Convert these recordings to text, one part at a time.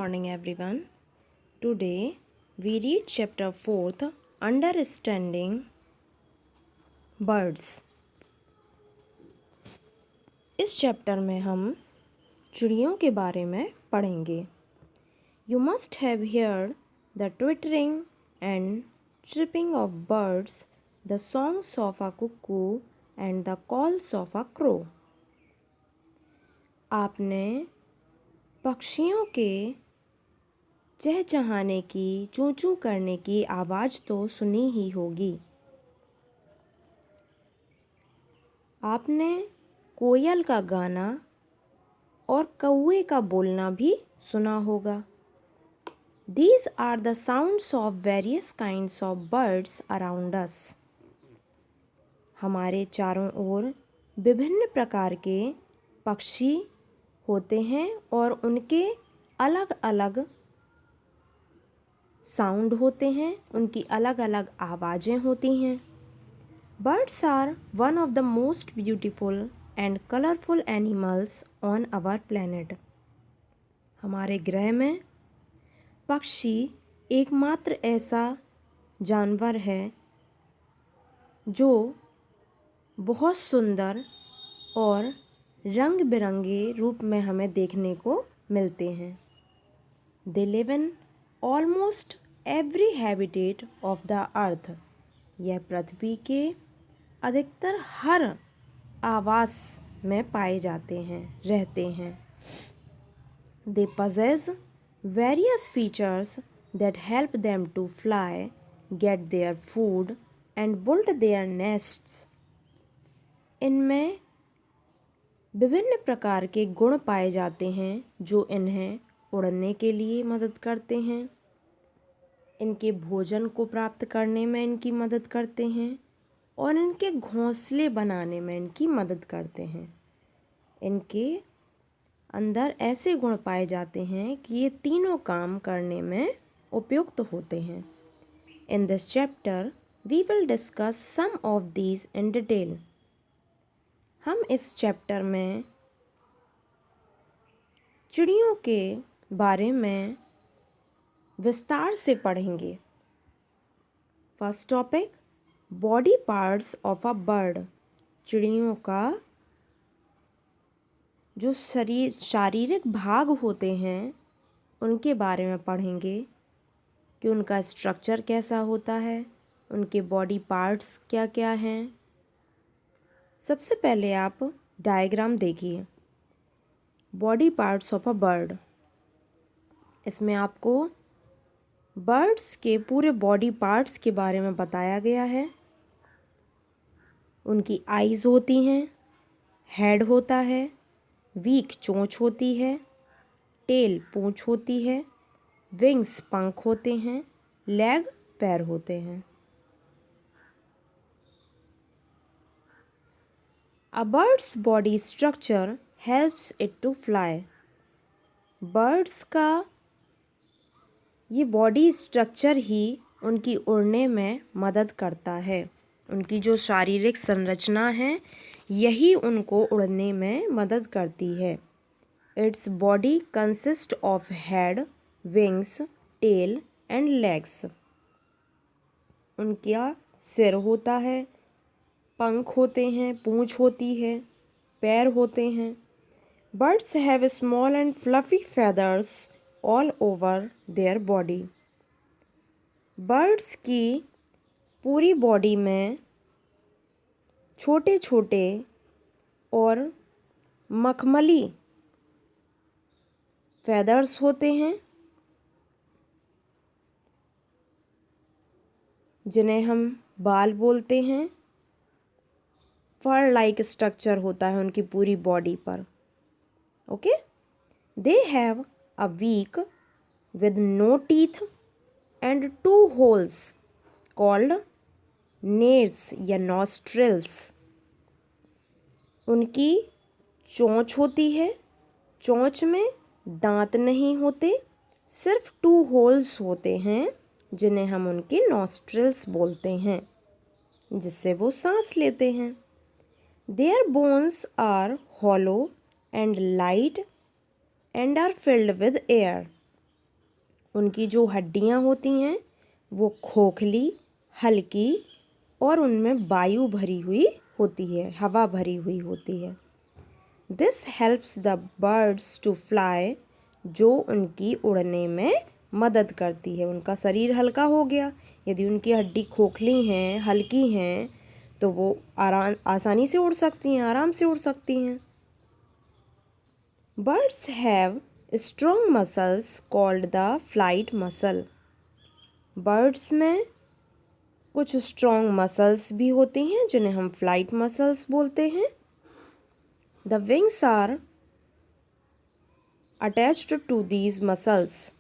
morning, everyone. Today we read chapter 4th, Understanding Birds. इस chapter में हम चिड़ियों के बारे में पढ़ेंगे. You must have heard the twittering and chirping of birds, the songs of a cuckoo and the calls of a crow. आपने पक्षियों के चहचहाने की, चूं चूं करने की आवाज़ तो सुनी ही होगी. आपने कोयल का गाना और कौवे का बोलना भी सुना होगा. These are the sounds of various kinds of birds around us. हमारे चारों ओर विभिन्न प्रकार के पक्षी होते हैं और उनके अलग अलग साउंड होते हैं, उनकी अलग अलग आवाज़ें होती हैं. Birds are one of the most beautiful and colorful animals on our planet. हमारे ग्रह में पक्षी एकमात्र ऐसा जानवर है जो बहुत सुंदर और रंग बिरंगे रूप में हमें देखने को मिलते हैं. They live in almost every habitat of the earth. यह पृथ्वी के अधिकतर हर आवास में पाए जाते हैं, रहते हैं. They possess various features that help them to fly, get their food and build their nests. इनमें विभिन्न प्रकार के गुण पाए जाते हैं जो इन्हें उड़ने के लिए मदद करते हैं, इनके भोजन को प्राप्त करने में इनकी मदद करते हैं और इनके घोंसले बनाने में इनकी मदद करते हैं. इनके अंदर ऐसे गुण पाए जाते हैं कि ये तीनों काम करने में उपयुक्त होते हैं. In this chapter we will discuss some of these in detail. हम इस चैप्टर में चिड़ियों के बारे में विस्तार से पढ़ेंगे. First topic, body parts of a bird. चिड़ियों का जो शारीरिक भाग होते हैं उनके बारे में पढ़ेंगे कि उनका स्ट्रक्चर कैसा होता है, उनके बॉडी पार्ट्स क्या क्या हैं. सबसे पहले आप डायग्राम देखिए. Body parts of a bird. इसमें आपको बर्ड्स के पूरे बॉडी पार्ट्स के बारे में बताया गया है. उनकी आईज होती हैं, हेड होता है, वीक चोंच होती है, टेल पूंछ होती है, विंग्स पंख होते हैं, लेग पैर होते हैं. A bird's body structure helps it to fly. Birds का ये बॉडी स्ट्रक्चर ही उनकी उड़ने में मदद करता है. उनकी जो शारीरिक संरचना है यही उनको उड़ने में मदद करती है. Its body consist of head, wings, tail and legs. उनका सिर होता है, पंख होते हैं, पूंछ होती है, पैर होते हैं. Birds have small and fluffy feathers all over their body. Birds की पूरी बॉडी में छोटे छोटे और मखमली feathers होते हैं जिन्हें हम बाल बोलते हैं. फर लाइक स्ट्रक्चर होता है उनकी पूरी बॉडी पर. Okay. They have a beak with no teeth and 2 holes called nares या नॉस्ट्रिल्स. उनकी चोंच होती है. चोंच में दांत नहीं होते, सिर्फ 2 होल्स होते हैं जिन्हें हम उनके नॉस्ट्रिल्स बोलते हैं, जिससे वो सांस लेते हैं. Their bones are hollow and light and are filled with air. उनकी जो हड्डियाँ होती हैं वो खोखली, हल्की और उनमें वायु भरी हुई होती है, हवा भरी हुई होती है। This helps the birds to fly, जो उनकी उड़ने में मदद करती है। उनका शरीर हल्का हो गया, यदि उनकी हड्डी खोखली हैं, हल्की हैं, तो वो आसानी से उड़ सकती हैं, आराम से उड़ सकती हैं। Birds have strong muscles called the flight muscle. Birds में कुछ स्ट्रॉन्ग मसल्स भी होती हैं जिन्हें हम फ्लाइट मसल्स बोलते हैं। The wings are attached to these muscles.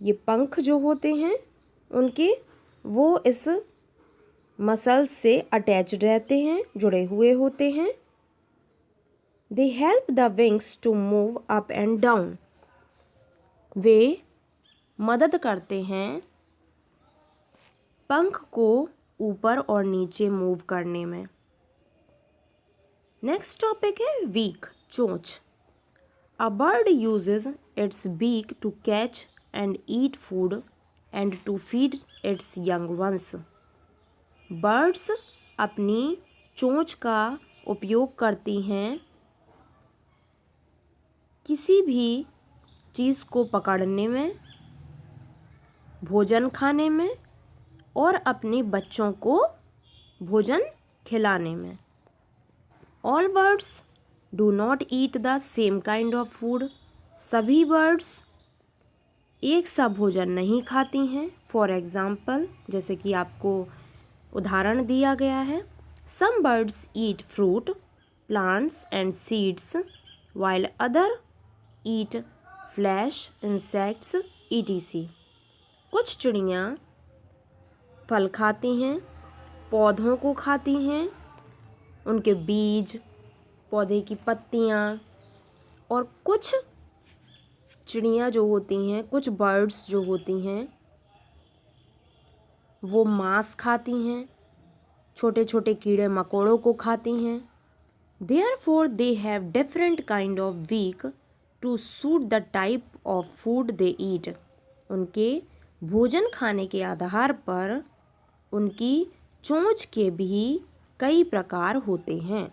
ये पंख जो होते हैं उनके, वो इस मसल्स से अटैच्ड रहते हैं, जुड़े हुए होते हैं। They help the wings to move up and down. वे मदद करते हैं पंख को ऊपर और नीचे मूव करने में। नेक्स्ट टॉपिक है बीक, चोंच। A bird uses its beak to catch and eat food and to feed its young ones. Birds अपनी चोंच का उपयोग करती हैं किसी भी चीज़ को पकड़ने में, भोजन खाने में और अपने बच्चों को भोजन खिलाने में। All birds do not eat the same kind of food. सभी बर्ड्स एक सा भोजन नहीं खाती हैं। फॉर एग्ज़ाम्पल, जैसे कि आपको उदाहरण दिया गया है, some birds eat fruit, plants and seeds while other eat flesh, insects, etc. कुछ चिड़ियाँ फल खाती हैं, पौधों को खाती हैं, उनके बीज, पौधे की पत्तियाँ, और कुछ चिड़ियाँ जो होती हैं, कुछ बर्ड्स जो होती हैं, वो मांस खाती हैं, छोटे छोटे कीड़े मकोड़ों को खाती हैं। Therefore, they have different kind of beak to suit the type of food they eat. उनके भोजन खाने के आधार पर उनकी चोंच के भी कई प्रकार होते हैं।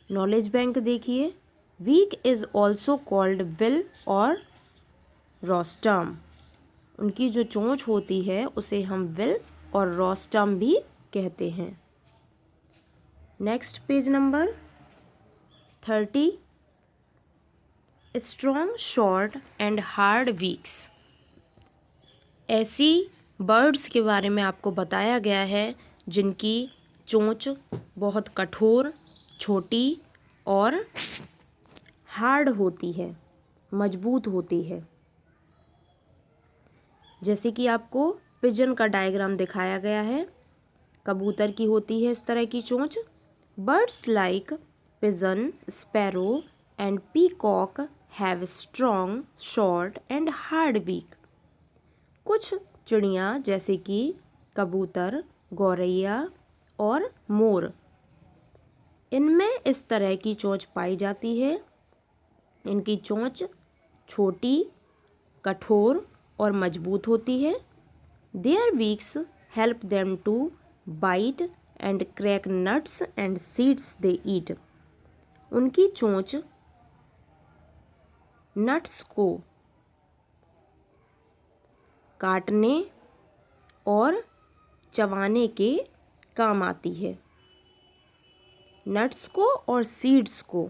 नॉलेज बैंक देखिए, beak is also called bill और रोस्टम। उनकी जो चोंच होती है उसे हम बिल और रोस्टम भी कहते हैं। Next page number 30, strong, short and hard beaks. ऐसी बर्ड्स के बारे में आपको बताया गया है जिनकी चोंच बहुत कठोर, छोटी और हार्ड होती है, मजबूत होती है। जैसे कि आपको पिजन का डायग्राम दिखाया गया है, कबूतर की होती है इस तरह की चोंच। Birds like pigeon, sparrow and peacock have strong, short and hard beak. कुछ चिड़ियाँ जैसे कि कबूतर, गौरैया और मोर, इनमें इस तरह की चोंच पाई जाती है। इनकी चोंच छोटी, कठोर और मजबूत होती है। Their beaks help them to bite and crack nuts and seeds they eat. उनकी चोंच नट्स को काटने और चबाने के काम आती है। नट्स को और सीड्स को,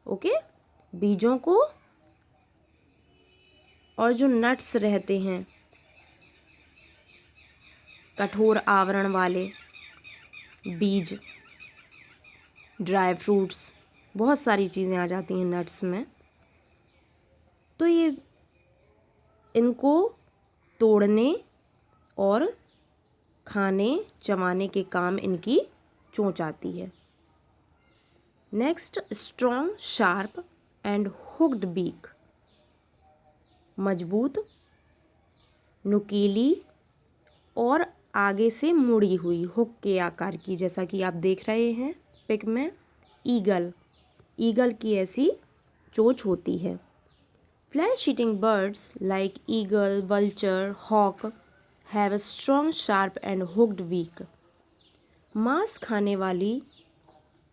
ओके, बीजों को, और जो नट्स रहते हैं कठोर आवरण वाले बीज, ड्राई फ्रूट्स, बहुत सारी चीज़ें आ जाती हैं नट्स में। तो ये इनको तोड़ने और खाने चबाने के काम इनकी चोंच आती है। Next, strong, sharp and hooked beak. मजबूत, नुकीली और आगे से मुड़ी हुई, हुक के आकार की, जैसा कि आप देख रहे हैं पिक में। ईगल की ऐसी चोंच होती है। Flesh-eating birds like eagle, vulture, hawk have a strong, sharp and hooked beak. मांस खाने वाली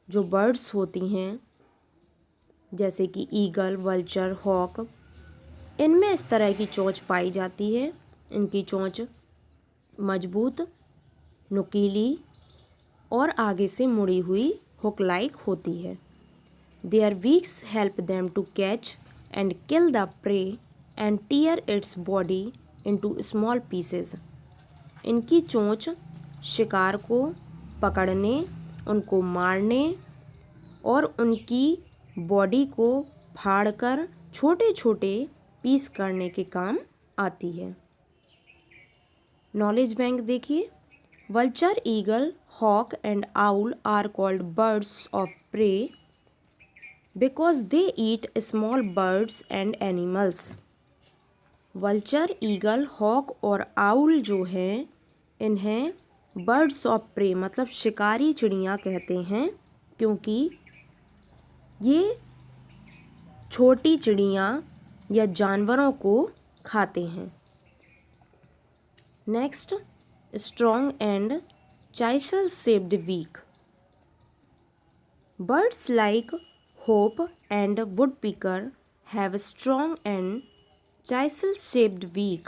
जो बर्ड्स होती हैं जैसे कि ईगल, वल्चर, हॉक, इनमें इस तरह की चोंच पाई जाती है। इनकी चोंच मजबूत, नुकीली और आगे से मुड़ी हुई हुक लाइक होती है। Their beaks help them to catch and kill the prey and tear its body into small pieces. इनकी चोंच शिकार को पकड़ने, उनको मारने और उनकी बॉडी को फाड़कर छोटे छोटे पीस करने के काम आती है। नॉलेज बैंक देखिए। Vulture, eagle, hawk and owl are called birds of prey because they eat small birds and animals. Vulture, eagle, hawk और आउल जो हैं इन्हें बर्ड्स ऑफ प्रे मतलब शिकारी चिड़ियाँ कहते हैं क्योंकि ये छोटी चिड़ियाँ या जानवरों को खाते हैं। Next, strong and chisel shaped beak. Birds like hope and woodpecker have a strong and chisel shaped beak.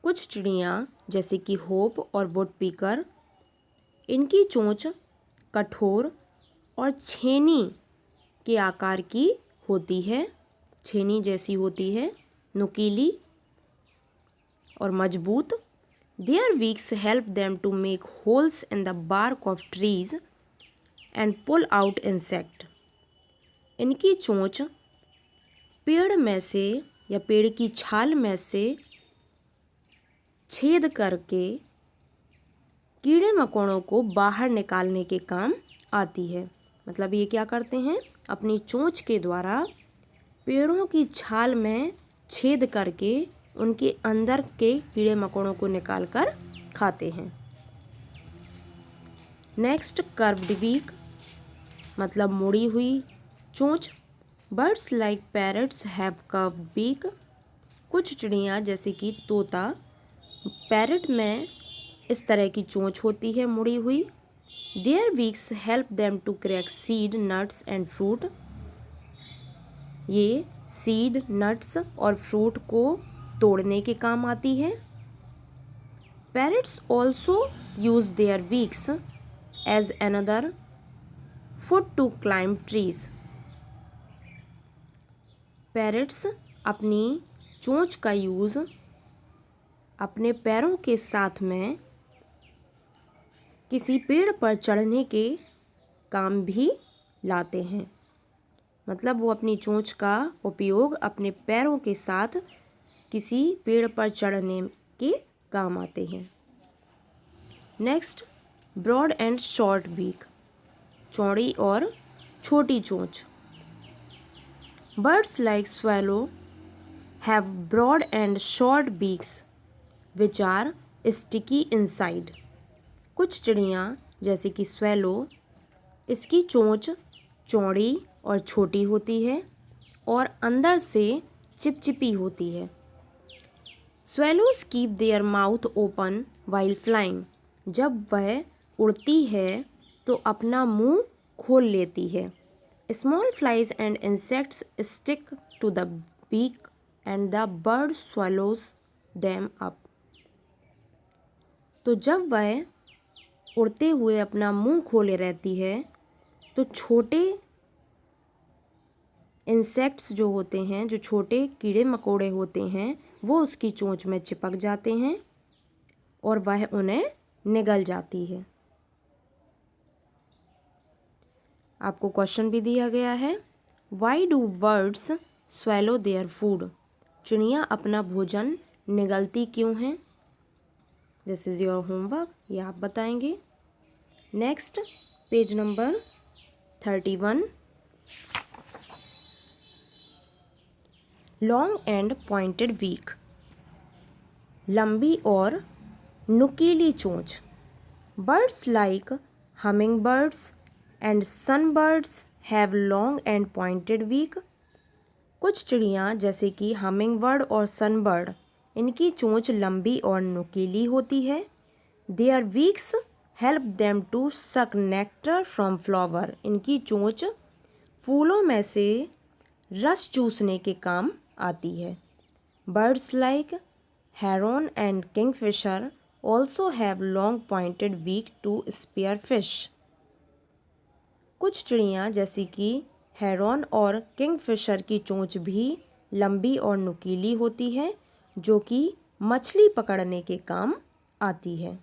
कुछ चिड़ियाँ जैसे कि होप और वुडपीकर इनकी चोंच कठोर और छेनी के आकार की होती है, छेनी जैसी होती है, नुकीली और मजबूत। Their beaks help them to make holes in the bark of trees and pull out insect. इनकी चोंच पेड़ में से या पेड़ की छाल में से छेद करके कीड़े मकोड़ों को बाहर निकालने के काम आती है। मतलब ये क्या करते हैं, अपनी चोंच के द्वारा पेड़ों की छाल में छेद करके उनके अंदर के कीड़े मकोड़ों को निकाल कर खाते हैं। नेक्स्ट, कर्व्ड बीक मतलब मुड़ी हुई चोंच। Birds like parrots have curved beak. कुछ चिड़ियाँ जैसे कि तोता, पैरट में इस तरह की चोंच होती है मुड़ी हुई। Their beaks help them to crack seed, nuts and fruit. ये सीड, नट्स और फ्रूट को तोड़ने के काम आती है। Parrots also use their beaks as another foot to climb trees. Parrots अपनी चोंच का यूज़ अपने पैरों के साथ में किसी पेड़ पर चढ़ने के काम भी लाते हैं। मतलब वो अपनी चोंच का उपयोग अपने पैरों के साथ किसी पेड़ पर चढ़ने के काम आते हैं। Next, broad and short beak, चौड़ी और छोटी चोंच। Birds like swallow have broad and short beaks which are sticky inside. कुछ चिड़ियाँ जैसे कि swallow, इसकी चोंच चौड़ी और छोटी होती है और अंदर से चिपचिपी होती है। Swallows keep their mouth open while flying. जब वह उड़ती है तो अपना मुंह खोल लेती है। Small flies and insects stick to the beak and the bird swallows them up. तो जब वह उड़ते हुए अपना मुंह खोले रहती है तो छोटे इंसेक्ट्स जो होते हैं, जो छोटे कीड़े मकोड़े होते हैं, वो उसकी चोंच में चिपक जाते हैं और वह उन्हें निगल जाती है। आपको क्वेश्चन भी दिया गया है, why do birds swallow their food. चिड़ियाँ अपना भोजन निगलती क्यों हैं? दिस इज़ योर होमवर्क, ये आप बताएंगे। Next, page number 31। Long and pointed beak, लंबी और नुकीली चोंच। Birds like humming birds and sunbirds have long and pointed beak. कुछ चिड़ियाँ जैसे कि हमिंगबर्ड और सनबर्ड, इनकी चोंच लंबी और नुकीली होती है। Their beaks help them to suck nectar from flower, इनकी चोंच फूलों में से रस चूसने के काम आती है। Birds like heron and kingfisher also have long pointed beak to spear fish. कुछ चिड़ियाँ जैसे कि हेरॉन और किंगफिशर की चोंच भी लंबी और नुकीली होती है, जो कि मछली पकड़ने के काम आती है।